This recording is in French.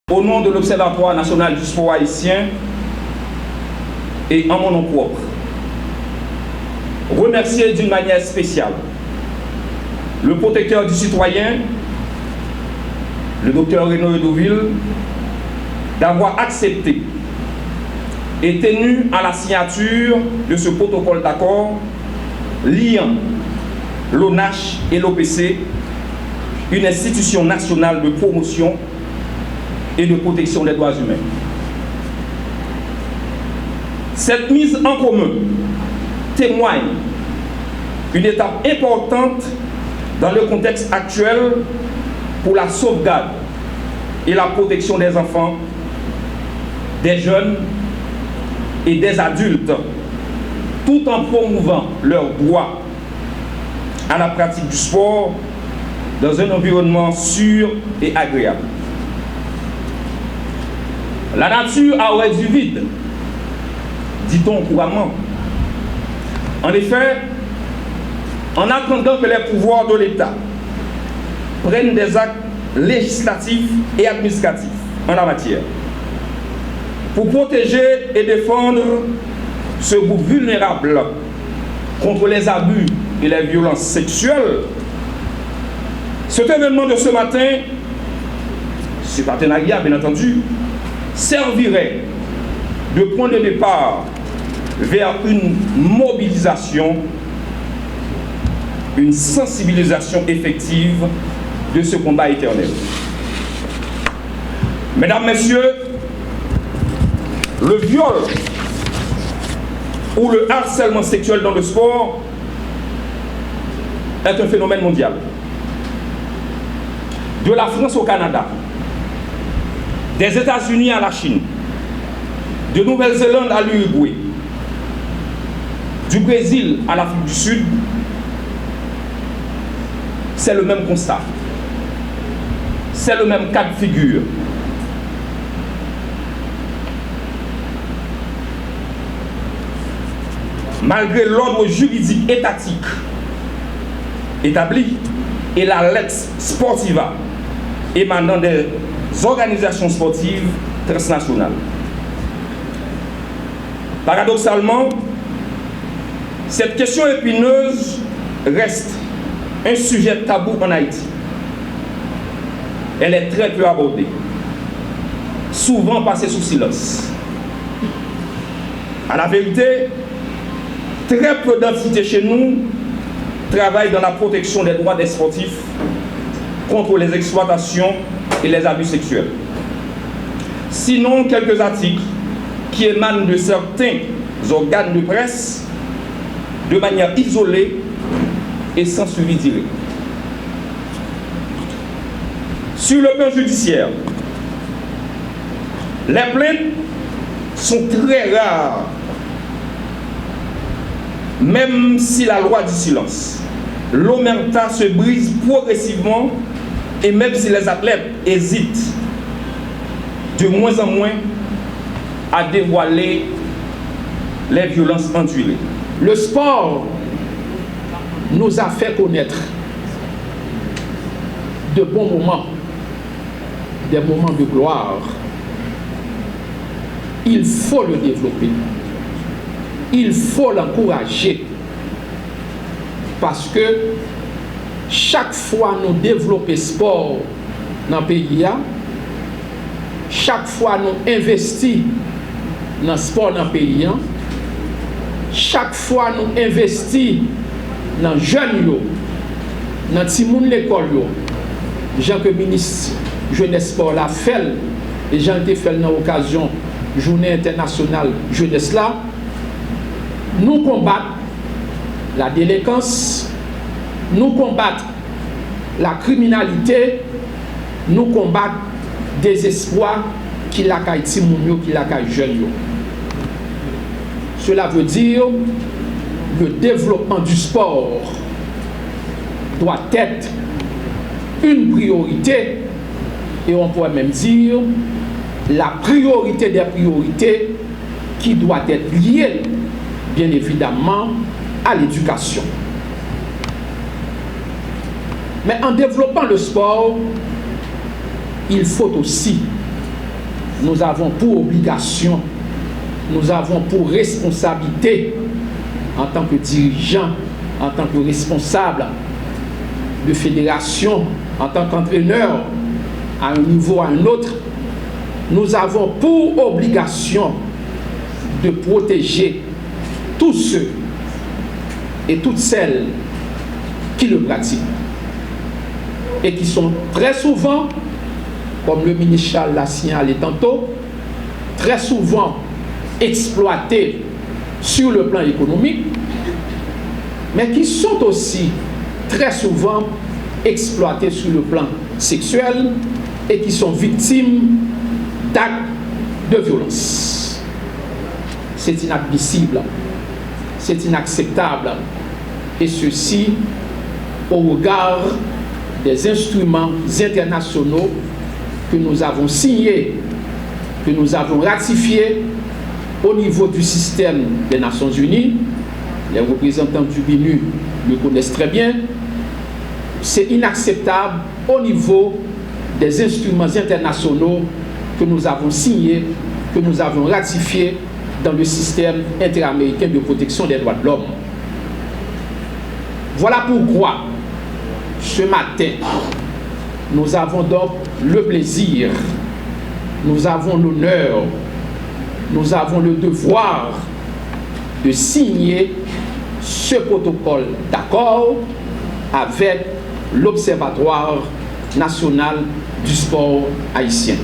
Au nom de l'Observatoire national du sport haïtien et en mon nom propre, remercier d'une manière spéciale le protecteur du citoyen, le docteur Renaud Edouville, d'avoir accepté et tenu à la signature de ce protocole d'accord liant l'ONACH et l'OPC, une institution nationale de promotion et de protection des droits humains. Cette mise en commun témoigne une étape importante dans le contexte actuel pour la sauvegarde et la protection des enfants, des jeunes et des adultes, tout en promouvant leurs droits à la pratique du sport dans un environnement sûr et agréable. La nature a horreur du vide, dit-on couramment. En effet, en attendant que les pouvoirs de l'État prennent des actes législatifs et administratifs en la matière, pour protéger et défendre ce groupe vulnérable contre les abus et les violences sexuelles, cet événement de ce matin, ce partenariat bien entendu, servirait de point de départ vers une mobilisation, une sensibilisation effective de ce combat éternel. Mesdames, Messieurs, le viol ou le harcèlement sexuel dans le sport est un phénomène mondial. De la France au Canada, des États-Unis à la Chine, de Nouvelle-Zélande à l'Uruguay, du Brésil à l'Afrique du Sud, c'est le même constat. C'est le même cas de figure. Malgré l'ordre juridique étatique établi et la lex sportiva émanant des organisations sportives transnationales. Paradoxalement, cette question épineuse reste un sujet tabou en Haïti. Elle est très peu abordée, souvent passée sous silence. À la vérité, très peu d'entités chez nous travaillent dans la protection des droits des sportifs contre les exploitations et les abus sexuels. Sinon, quelques articles qui émanent de certains organes de presse de manière isolée et sans suivi direct. Sur le plan judiciaire, les plaintes sont très rares, même si la loi du silence. L'omerta se brise progressivement et même si les athlètes hésitent de moins en moins à dévoiler les violences endurées. Le sport nous a fait connaître de bons moments, des moments de gloire. Il faut le développer. Il faut l'encourager. Parce que chaque fois nous développons le sport dans le pays, chaque fois nous investissons dans le sport dans le pays, chaque fois nous investissons dans les jeunes, dans les gens de l'école, gens que le ministre Jeunesse Sport l'a fait, et j'ai été fait dans l'occasion Journée internationale Jeunesse là, nous combattons la délinquance, nous combattons la criminalité, nous combattons des espoirs qui la caille Timounio, qui la caille jeune. Cela veut dire le développement du sport doit être une priorité et on pourrait même dire la priorité des priorités qui doit être liée bien évidemment à l'éducation. Mais en développant le sport, il faut aussi nous avons pour obligation, nous avons pour responsabilité, en tant que dirigeant, en tant que responsable de fédération, en tant qu'entraîneur, à un niveau à un autre, nous avons pour obligation de protéger tous ceux et toutes celles qui le pratiquent et qui sont très souvent, comme le ministre Charles l'a signalé tantôt, très souvent exploités sur le plan économique, mais qui sont aussi très souvent exploités sur le plan sexuel et qui sont victimes d'actes de violence. C'est inadmissible, c'est inacceptable, et ceci au regard des instruments internationaux que nous avons signés, que nous avons ratifiés au niveau du système des Nations Unies. Les représentants du BINU le connaissent très bien. C'est inacceptable au niveau des instruments internationaux que nous avons signés, que nous avons ratifiés dans le système interaméricain de protection des droits de l'homme. Voilà pourquoi, ce matin, nous avons donc le plaisir, nous avons l'honneur, nous avons le devoir de signer ce protocole d'accord avec l'Observatoire national du sport haïtien.